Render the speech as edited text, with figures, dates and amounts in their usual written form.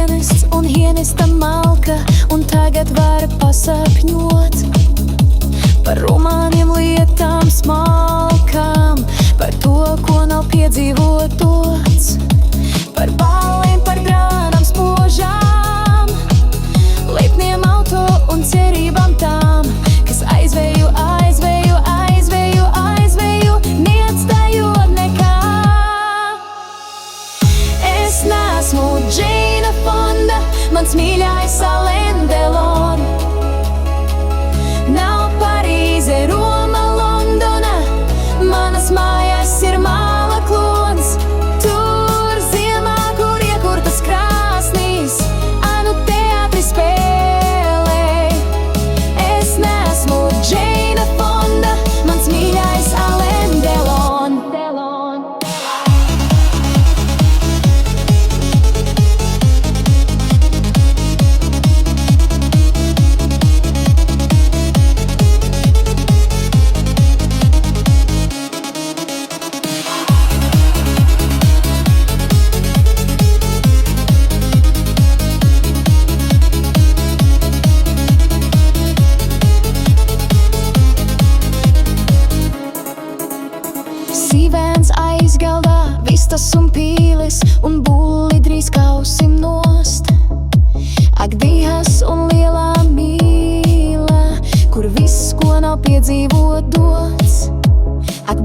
ienests un ienesta malka, un tagad var pasapņot par romāniem, lietām smalkām, par to, ko nav piedzīvot dots, par ballēm, par grānām spožām, lipniem auto un cerībām tām, kas aizveju, aizveju, aizveju, aizveju, neatstājot nekā. Es neesmu Džeina Fonda, mans mīļais Alain Delon. Nav Parīze, Roma, Londona, manas mājas ir māla klons. Tur ziemā, kur iekurtas krāsnīs, anu teātri spēlē. Es neesmu Džeina Fonda, mans mīļais Alain Delon. Sīvēns aizgaldā, vistas un pīles, un bulli drīz kausim nost. Ak, Dievs un lielā mīla, kur viss, ko nav piedzīvot dots. Ak,